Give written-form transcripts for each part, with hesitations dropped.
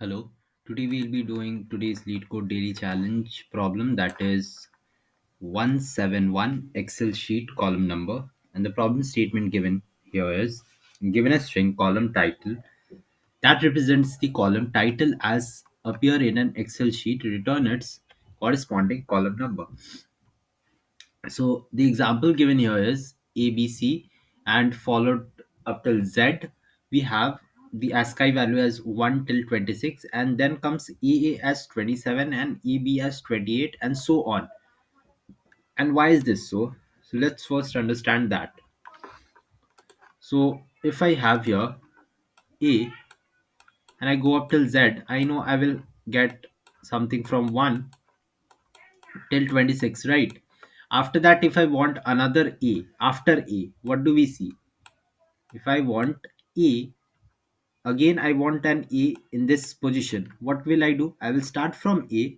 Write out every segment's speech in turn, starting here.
Hello. Today we'll be doing today's Leetcode daily challenge problem, that is 171 Excel sheet column number. And the problem statement given here is given a string column title that represents the column title as appear in an Excel sheet, return its corresponding column number. So the example given here is ABC and followed up till Z. We have the ASCII value as 1 till 26, and then comes EA as 27 and EB as 28, and so on. And why is this so? So let's first understand that. So if I have here A and I go up till Z, I know I will get something from 1 till 26, right? After that, if I want another A, after A, what do we see? If I want A, again I want an A in this position. What will I do? I will start from A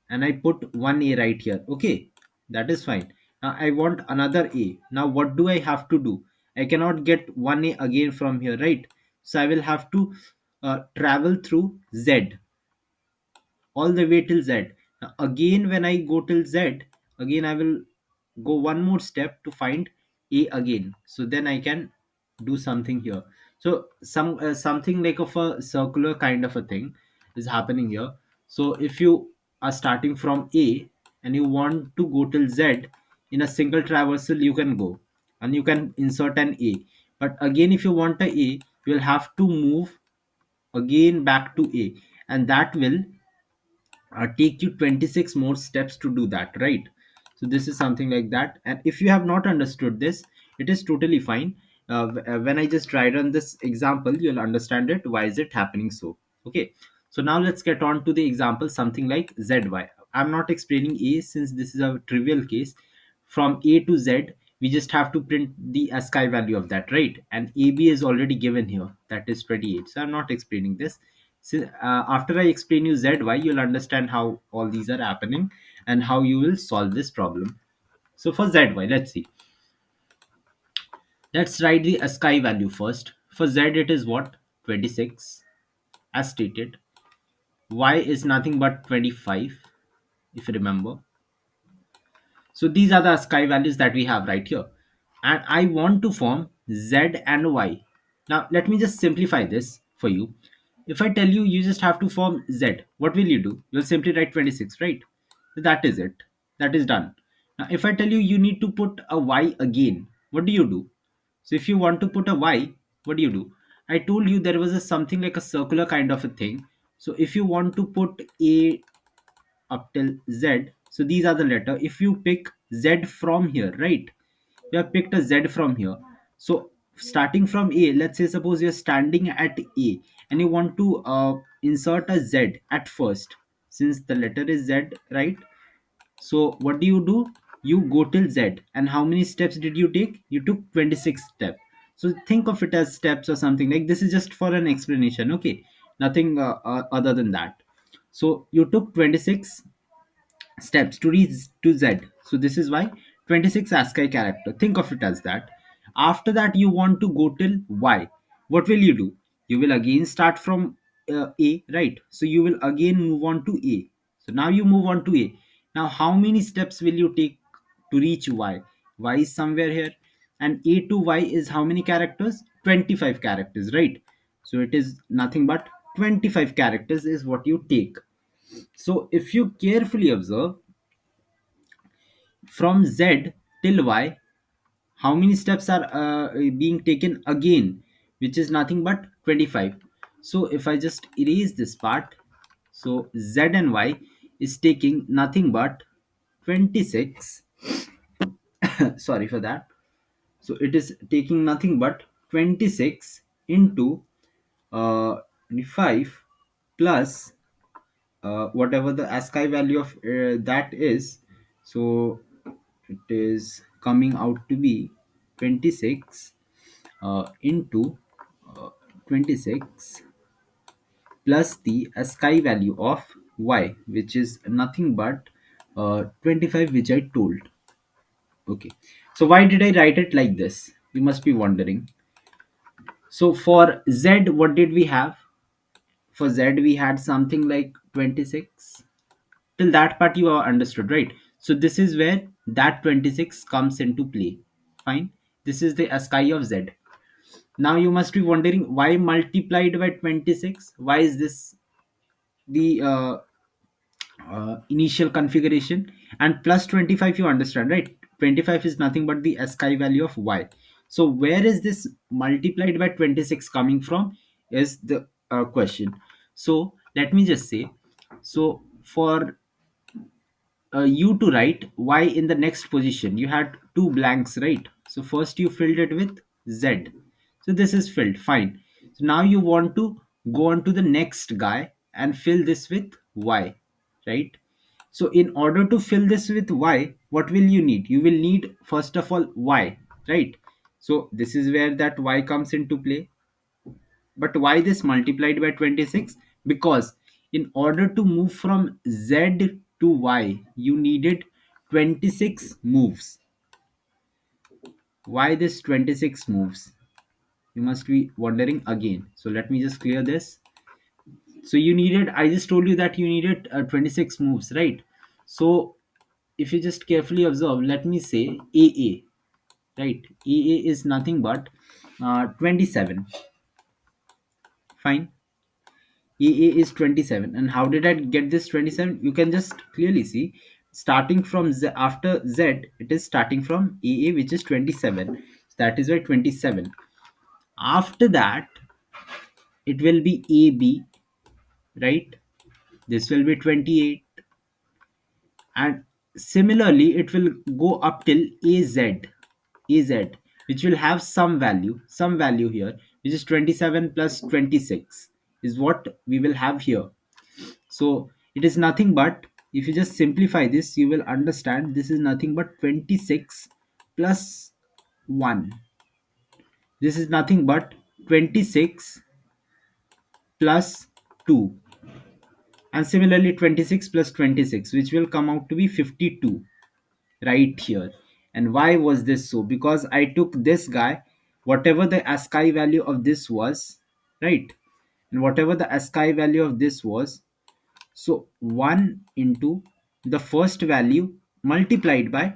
and I put one A right here. Okay, that is fine. Now I want another A. Now what do I have to do? I cannot get one A again from here, right? So I will have to travel through Z all the way till Z. Now, again, when I go till Z, again I will go one more step to find A again. So then I can do something here. So something like of a circular kind of a thing is happening here. So if you are starting from A and you want to go till Z in a single traversal, you can go and you can insert an A. But again, if you want a A, you will have to move again back to A, and that will take you 26 more steps to do that, right? So this is something like that, and if you have not understood this, it is totally fine. When I just try run this example, you'll understand it, why is it happening so. Okay, so now let's get on to the example, something like zy. I'm not explaining A since this is a trivial case. From A to Z, we just have to print the ASCII value of that, right? And AB is already given here, that is 28, so I'm not explaining this. So, after I explain you ZY, you'll understand how all these are happening and how you will solve this problem. So for ZY, let's see. Let's write the ASCII value first. For Z, it is what? 26, as stated. Y is nothing but 25, if you remember. So these are the ASCII values that we have right here. And I want to form Z and Y. Now, let me just simplify this for you. If I tell you you just have to form Z, what will you do? You'll simply write 26, right? That is it. That is done. Now, if I tell you you need to put a Y again, what do you do? So if you want to put a Y, what do you do? I told you there was a something like a circular kind of a thing. So if you want to put A up till Z, so these are the letter. If you pick Z from here, right? You have picked a Z from here. So starting from A, let's say suppose you're standing at A and you want to insert a Z at first, since the letter is Z, right? So what do? You go till Z, and how many steps did you take? You took 26 steps. So think of it as steps or something like this. Is just for an explanation, okay? Nothing other than that. So you took 26 steps to reach to Z. So this is why 26 ASCII character. Think of it as that. After that, you want to go till Y. What will you do? You will again start from A, right? So you will again move on to A. So now you move on to A. Now, how many steps will you take to reach Y? Y is somewhere here. And A to Y is how many characters? 25 characters, right? So it is nothing but 25 characters is what you take. So if you carefully observe, from Z till Y, how many steps are being taken again, which is nothing but 25. So if I just erase this part, so Z and Y is taking nothing but 26. Sorry for that. So it is taking nothing but 26 into 25 plus whatever the ASCII value of that is. So it is coming out to be 26 into uh, 26 plus the ASCII value of Y, which is nothing but 25, which I told. Okay, so why did I write it like this? You must be wondering. So for Z, what did we have? for z we had something like 26. Till that part you are understood, right? So this is where that 26 comes into play. Fine. This is the ASCII of z. Now you must be wondering, why multiplied by 26? Why is this the initial configuration? And plus 25, you understand, right? 25 is nothing but the ASCII value of y. So where is this multiplied by 26 coming from is the question. So let me just say, so for you to write y in the next position, you had two blanks, right? So first you filled it with z. So this is filled, fine. So now you want to go on to the next guy and fill this with y, right? So in order to fill this with y, what will you need? You will need first of all y, right? So this is where that y comes into play. But why this multiplied by 26? Because in order to move from z to y, you needed 26 moves. Why this 26 moves? You must be wondering again. So let me just clear this. So you needed, I just told you that you needed 26 moves, right? So if you just carefully observe, let me say AA, right? AA is nothing but 27. Fine. EA is 27. And how did I get this 27? You can just clearly see, starting from Z, after Z, it is starting from EA, which is 27. That is why 27. After that, it will be AB, right? This will be 28. And similarly, it will go up till AZ, which will have some value here, which is 27 plus 26 is what we will have here. So it is nothing but, if you just simplify this, you will understand this is nothing but 26 plus 1. This is nothing but 26 plus 2. And similarly 26 plus 26, which will come out to be 52 right here. And why was this so? Because I took this guy, whatever the ASCII value of this was, right? And whatever the ASCII value of this was, so 1 into the first value multiplied by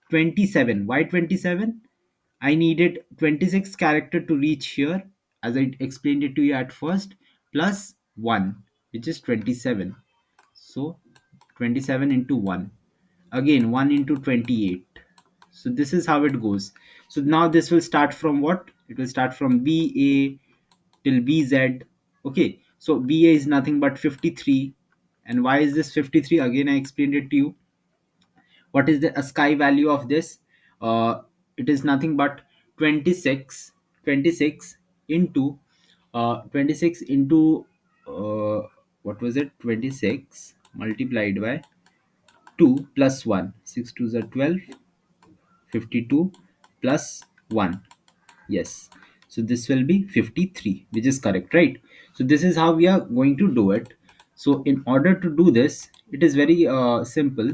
27. Why 27? I needed 26 character to reach here, as I explained it to you at first, plus 1, which is 27. So 27 into 1. Again 1 into 28. So this is how it goes. So now this will start from what? It will start from BA till BZ. Okay, so BA is nothing but 53. And why is this 53? Again, I explained it to you. What is the ASCII value of this? It is nothing but 26, 26 into 26 into what was it? 26 multiplied by 2 plus 1. 6 2s are 12, 52 plus 1. Yes. So this will be 53, which is correct, right? So this is how we are going to do it. So in order to do this, it is very simple.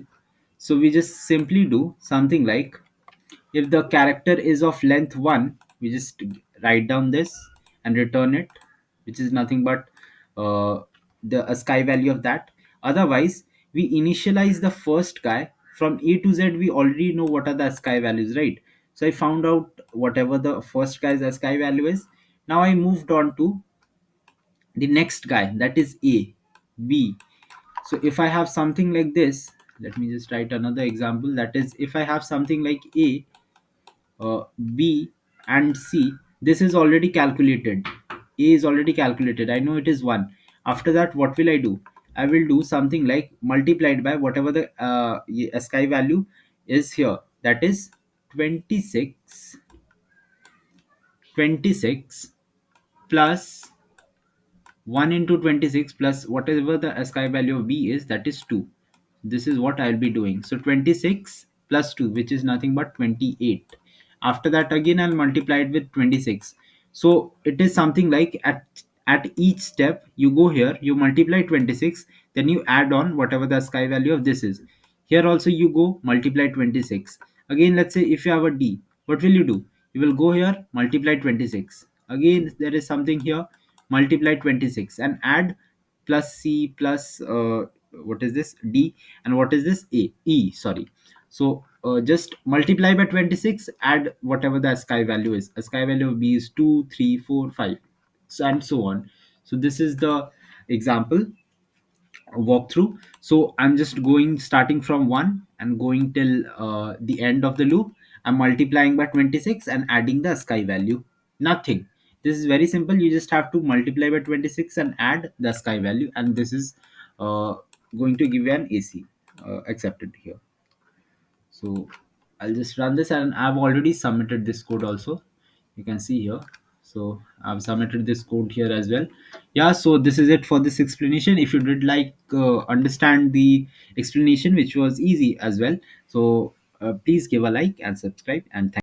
So we just simply do something like, if the character is of length 1, we just write down this and return it, which is nothing but uh, the ASCII value of that. Otherwise, we initialize the first guy from A to Z. We already know what are the ASCII values, right? So I found out whatever the first guy's ASCII value is. Now I moved on to the next guy, that is A, B. So if I have something like this, let me just write another example. That is, if I have something like A, B and C, this is already calculated. A is already calculated. I know it is 1. After that, what will I do? I will do something like multiplied by whatever the ASCII value is here. That is 26, 26 plus 1 into 26 plus whatever the ASCII value of B is, that is 2. This is what I'll be doing. So 26 plus 2, which is nothing but 28. After that, again I'll multiply it with 26. So it is something like, at each step you go here, you multiply 26, then you add on whatever the ASCII value of this is. Here also you go multiply 26. Again, let's say if you have a D, what will you do? You will go here, multiply 26. Again, there is something here, multiply 26 and add plus c plus what is this d, and what is this a e, sorry. So just multiply by 26, add whatever the sky value is. A sky value of b is 2, 3, 4, 5, so and so on. So this is the example walkthrough. So I'm just going starting from 1 and going till the end of the loop. I'm multiplying by 26 and adding the sky value. Nothing. This is very simple. You just have to multiply by 26 and add the sky value, and this is uh, going to give you an AC accepted here. So I'll just run this, and I've already submitted this code also. You can see here. So I've submitted this code here as well. Yeah, so this is it for this explanation. If you did like understand the explanation, which was easy as well, so please give a like and subscribe, and thank